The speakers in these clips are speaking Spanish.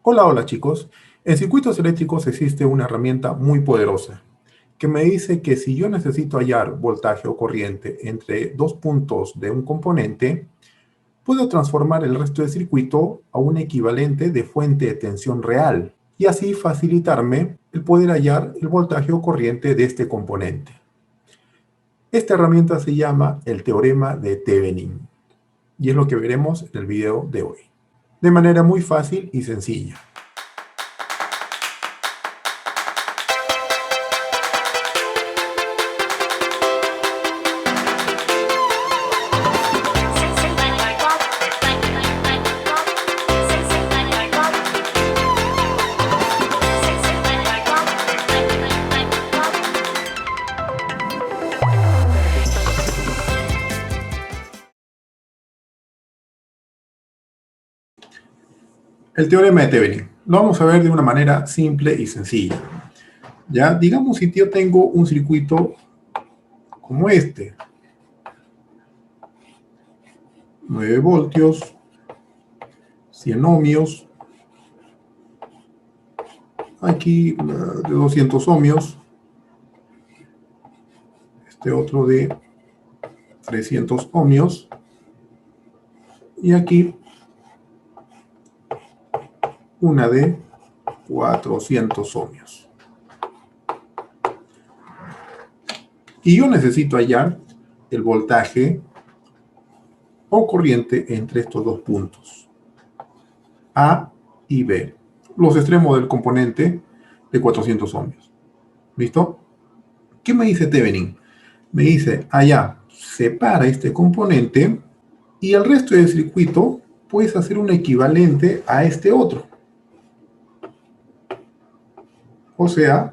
Hola, hola chicos. En circuitos eléctricos existe una herramienta muy poderosa que me dice que si yo necesito hallar voltaje o corriente entre dos puntos de un componente, puedo transformar el resto del circuito a un equivalente de fuente de tensión real y así facilitarme el poder hallar el voltaje o corriente de este componente. Esta herramienta se llama el teorema de Thevenin y es lo que veremos en el video de hoy, de manera muy fácil y sencilla. El teorema de Thevenin. Lo vamos a ver de una manera simple y sencilla. Ya, digamos si yo tengo un circuito como este. 9 voltios, 100 ohmios. Aquí de 200 ohmios. Este otro de 300 ohmios. Y aquí una de 400 ohmios. Y yo necesito hallar el voltaje o corriente entre estos dos puntos, A y B, los extremos del componente de 400 ohmios. ¿Listo? ¿Qué me dice Thevenin? Me dice, allá, separa este componente y el resto del circuito puedes hacer un equivalente a este otro. O sea,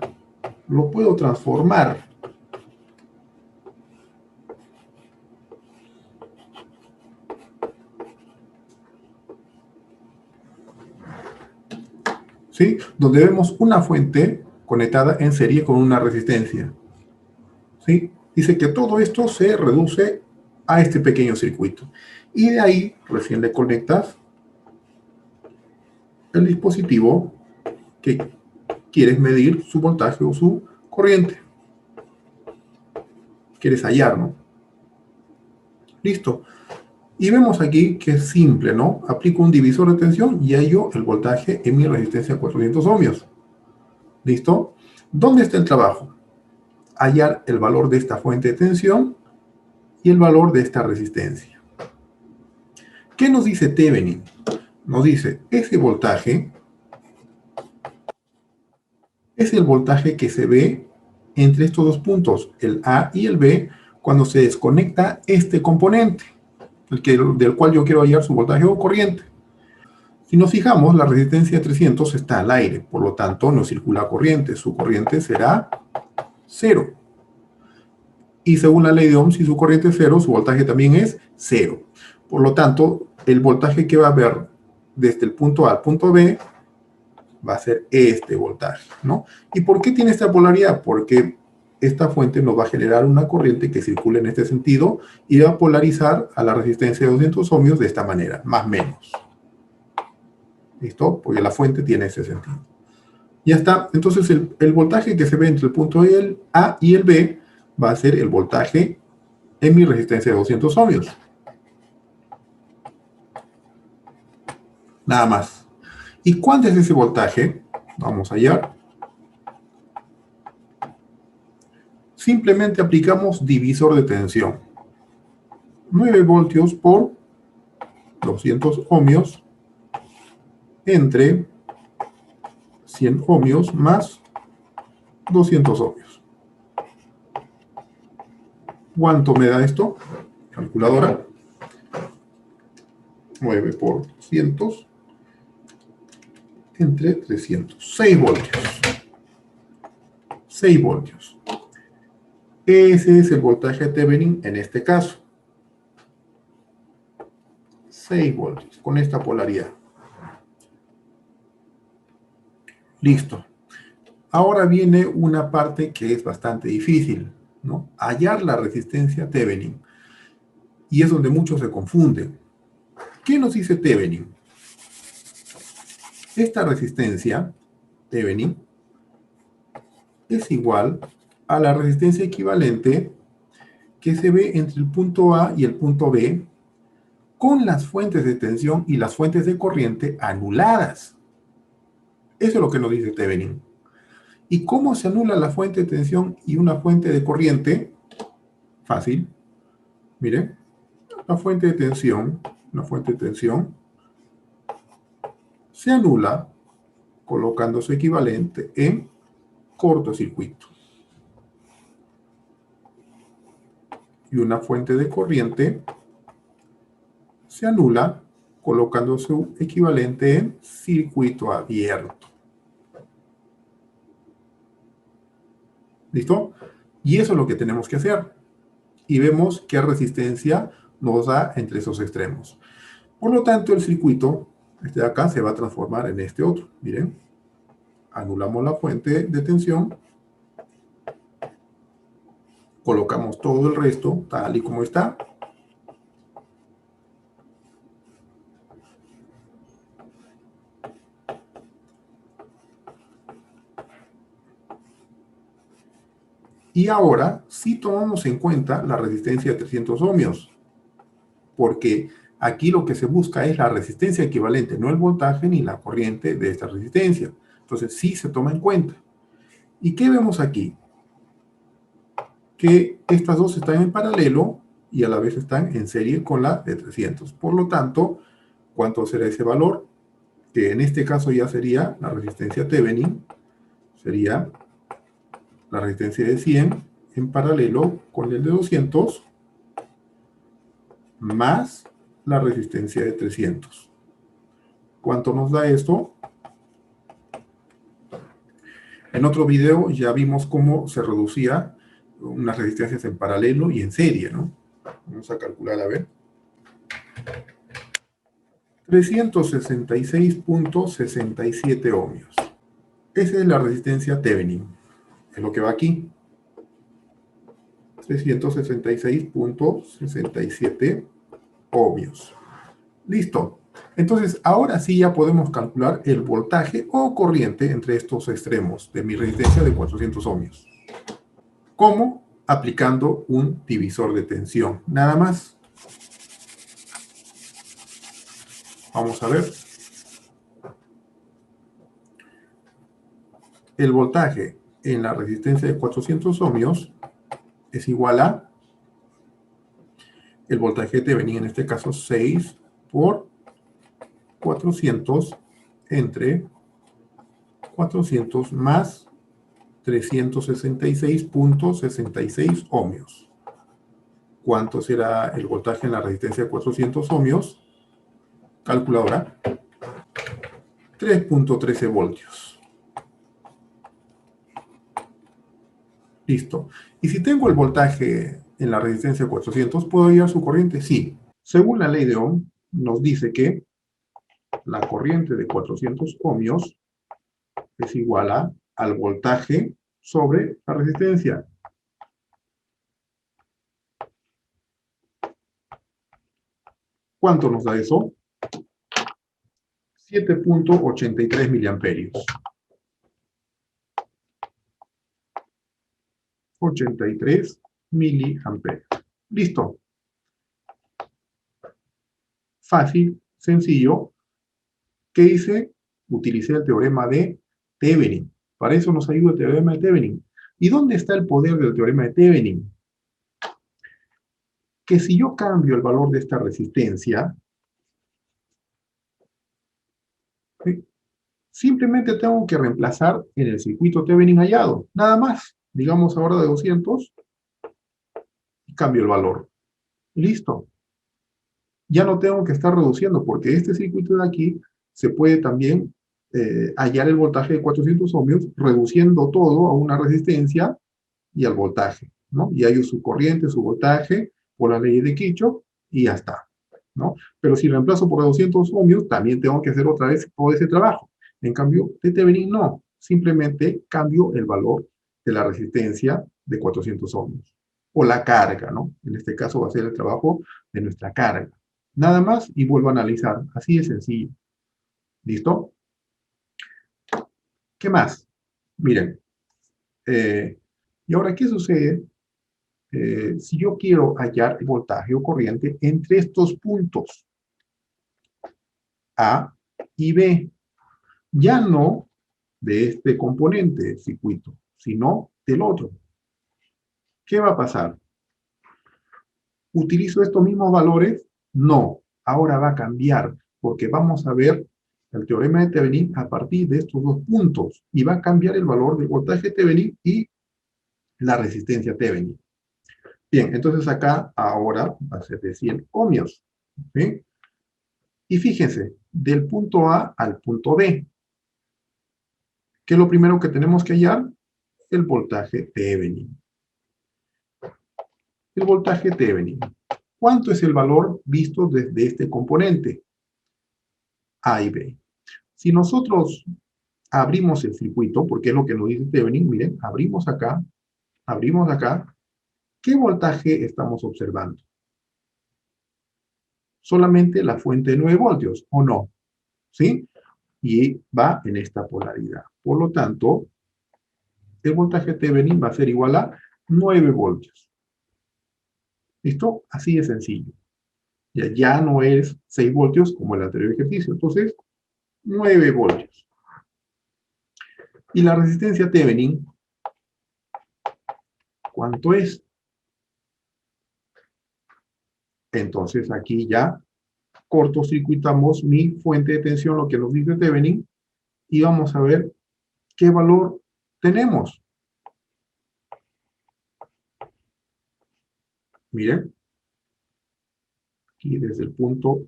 lo puedo transformar. ¿Sí? Donde vemos una fuente conectada en serie con una resistencia. ¿Sí? Dice que todo esto se reduce a este pequeño circuito. Y de ahí recién le conectas el dispositivo que quieres medir su voltaje o su corriente. Quieres hallar, ¿no? Listo. Y vemos aquí que es simple, ¿no? Aplico un divisor de tensión y hallo el voltaje en mi resistencia a 400 ohmios. ¿Listo? ¿Dónde está el trabajo? Hallar el valor de esta fuente de tensión y el valor de esta resistencia. ¿Qué nos dice Thevenin? Nos dice, ese voltaje es el voltaje que se ve entre estos dos puntos, el A y el B, cuando se desconecta este componente, del cual yo quiero hallar su voltaje o corriente. Si nos fijamos, la resistencia de 300 está al aire, por lo tanto no circula corriente, su corriente será 0. Y según la ley de Ohm, si su corriente es 0, su voltaje también es 0. Por lo tanto, el voltaje que va a haber desde el punto A al punto B va a ser este voltaje, ¿no? ¿Y por qué tiene esta polaridad? Porque esta fuente nos va a generar una corriente que circule en este sentido y va a polarizar a la resistencia de 200 ohmios de esta manera, más o menos. ¿Listo? Porque la fuente tiene ese sentido. Ya está. Entonces, el voltaje que se ve entre el punto A y el B va a ser el voltaje en mi resistencia de 200 ohmios. Nada más. ¿Y cuánto es ese voltaje? Vamos a hallar. Simplemente aplicamos divisor de tensión. 9 voltios por 200 ohmios entre 100 ohmios más 200 ohmios. ¿Cuánto me da esto? Calculadora. 9 por 200 entre 300. 6 voltios. 6 voltios. Ese es el voltaje de Thevenin en este caso. 6 voltios con esta polaridad. Listo. Ahora viene una parte que es bastante difícil, ¿no? Hallar la resistencia Thevenin. Y es donde muchos se confunden. ¿Qué nos dice Thevenin? esta resistencia, Thevenin, es igual a la resistencia equivalente que se ve entre el punto A y el punto B con las fuentes de tensión y las fuentes de corriente anuladas. Eso es lo que nos dice Thevenin. ¿Y cómo se anula la fuente de tensión y una fuente de corriente? Fácil. Miren, la fuente de tensión se anula colocando su equivalente en cortocircuito. Y una fuente de corriente se anula colocando su equivalente en circuito abierto. ¿Listo? Y eso es lo que tenemos que hacer. Y vemos qué resistencia nos da entre esos extremos. Por lo tanto, el circuito, este de acá, se va a transformar en este otro. Miren, anulamos la fuente de tensión, colocamos todo el resto tal y como está. Y ahora sí tomamos en cuenta la resistencia de 300 ohmios, porque aquí lo que se busca es la resistencia equivalente, no el voltaje ni la corriente de esta resistencia. Entonces sí se toma en cuenta. ¿Y qué vemos aquí? Que estas dos están en paralelo y a la vez están en serie con la de 300. Por lo tanto, ¿cuánto será ese valor? Que en este caso ya sería la resistencia Thevenin, sería la resistencia de 100 en paralelo con el de 200 más la resistencia de 300. ¿Cuánto nos da esto? En otro video ya vimos cómo se reducía unas resistencias en paralelo y en serie, ¿no? Vamos a calcular, a ver. 366.67 ohmios. Esa es la resistencia Thevenin. Es lo que va aquí. 366.67 ohmios. Listo. Entonces, ahora sí ya podemos calcular el voltaje o corriente entre estos extremos de mi resistencia de 400 ohmios. ¿Cómo? Aplicando un divisor de tensión. Nada más. Vamos a ver. El voltaje en la resistencia de 400 ohmios es igual a el voltaje Thevenin, en este caso 6 por 400 entre 400 más 366.66 ohmios. ¿Cuánto será el voltaje en la resistencia de 400 ohmios? Calculadora. 3.13 voltios. Listo. Y si tengo el voltaje en la resistencia de 400, ¿puedo hallar su corriente? Sí. Según la ley de Ohm, nos dice que la corriente de 400 ohmios es igual al voltaje sobre la resistencia. ¿Cuánto nos da eso? 7.83 miliamperios. 83 miliamperios. Listo. Fácil, sencillo. ¿Qué hice? Utilicé el teorema de Thevenin. Para eso nos ayuda el teorema de Thevenin. ¿Y dónde está el poder del teorema de Thevenin? Que si yo cambio el valor de esta resistencia, ¿sí?, simplemente tengo que reemplazar en el circuito Thevenin hallado. Nada más. Digamos ahora de 200 y cambio el valor. Listo. Ya no tengo que estar reduciendo porque este circuito de aquí se puede también hallar el voltaje de 400 ohmios reduciendo todo a una resistencia y al voltaje, ¿no? Y hallo su corriente, su voltaje por la ley de Kirchhoff y ya está, ¿no? Pero si reemplazo por 200 ohmios, también tengo que hacer otra vez todo ese trabajo. En cambio, de Thevenin no. Simplemente cambio el valor de la resistencia de 400 ohmios. O la carga, ¿no? En este caso va a ser el trabajo de nuestra carga. Nada más y vuelvo a analizar. Así de sencillo. ¿Listo? ¿Qué más? Miren, y ahora, ¿qué sucede si yo quiero hallar el voltaje o corriente entre estos puntos A y B? Ya no de este componente del circuito, sino del otro. ¿Qué va a pasar? ¿Utilizo estos mismos valores? No, ahora va a cambiar, porque vamos a ver el teorema de Thevenin a partir de estos dos puntos, y va a cambiar el valor del voltaje Thevenin y la resistencia Thevenin. Bien, entonces acá ahora va a ser de 100 ohmios. ¿Sí? Y fíjense, del punto A al punto B, ¿qué es lo primero que tenemos que hallar? El voltaje Thevenin. El voltaje Thevenin. ¿Cuánto es el valor visto desde este componente? A y B. Si nosotros abrimos el circuito, porque es lo que nos dice Thevenin, miren, abrimos acá, ¿qué voltaje estamos observando? Solamente la fuente de 9 voltios, ¿o no? ¿Sí? Y va en esta polaridad. Por lo tanto, el voltaje Thevenin va a ser igual a 9 voltios. ¿Listo? Así de sencillo. Ya no es 6 voltios como el anterior ejercicio. Entonces, 9 voltios. Y la resistencia Thevenin, ¿cuánto es? Entonces, aquí ya cortocircuitamos mi fuente de tensión, lo que nos dice Thevenin, y vamos a ver qué valor tenemos. Miren, aquí desde el punto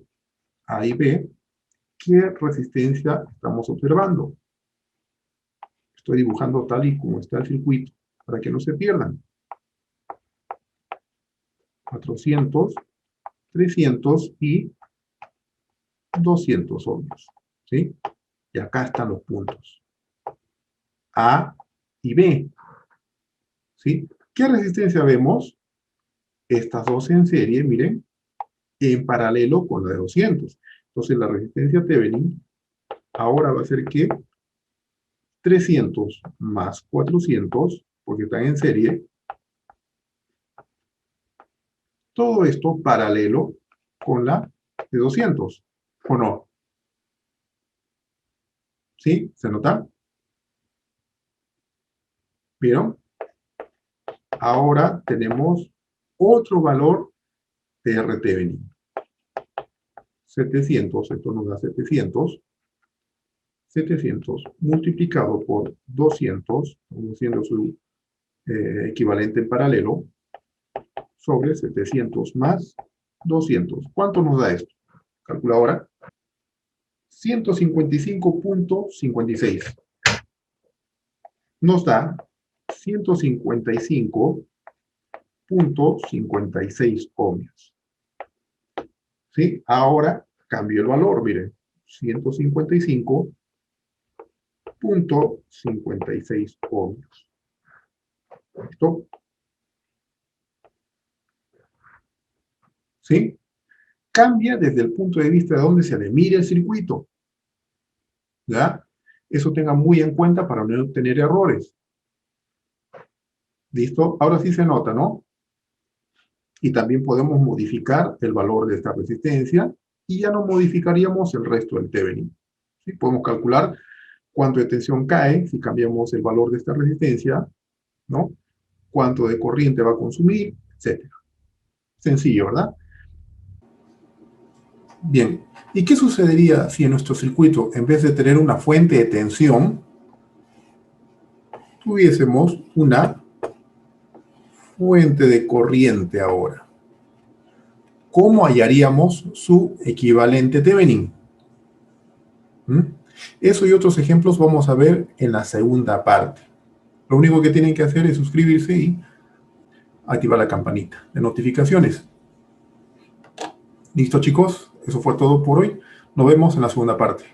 A y B, ¿qué resistencia estamos observando? Estoy dibujando tal y como está el circuito, para que no se pierdan. 400, 300 y 200 ohmios. ¿Sí? Y acá están los puntos. A y B. ¿Sí? ¿Qué resistencia vemos? Estas dos en serie, miren, en paralelo con la de 200. Entonces la resistencia Thevenin ahora va a ser que 300 más 400, porque están en serie, todo esto paralelo con la de 200, ¿o no? ¿Sí? ¿Se nota? ¿Vieron? Ahora tenemos otro valor de R Thevenin. 700, esto nos da 700. 700 multiplicado por 200, haciendo su equivalente en paralelo, sobre 700 más 200. ¿Cuánto nos da esto? Calcula ahora. 155.56. Nos da 155.56 ohmios. ¿Sí? Ahora cambio el valor, miren. 155.56 ohmios. ¿Listo? ¿Sí? Cambia desde el punto de vista de donde se le mire el circuito. ¿Ya? Eso tenga muy en cuenta para no tener errores. ¿Listo? Ahora sí se nota, ¿no? Y también podemos modificar el valor de esta resistencia y ya no modificaríamos el resto del Thevenin. ¿Sí? Podemos calcular cuánto de tensión cae si cambiamos el valor de esta resistencia, ¿no? Cuánto de corriente va a consumir, etc. Sencillo, ¿verdad? Bien, ¿y qué sucedería si en nuestro circuito, en vez de tener una fuente de tensión, tuviésemos una fuente de corriente ahora? ¿Cómo hallaríamos su equivalente Thevenin? Eso y otros ejemplos vamos a ver en la segunda parte. Lo único que tienen que hacer es suscribirse y activar la campanita de notificaciones. ¿Listo, chicos? Eso fue todo por hoy. Nos vemos en la segunda parte.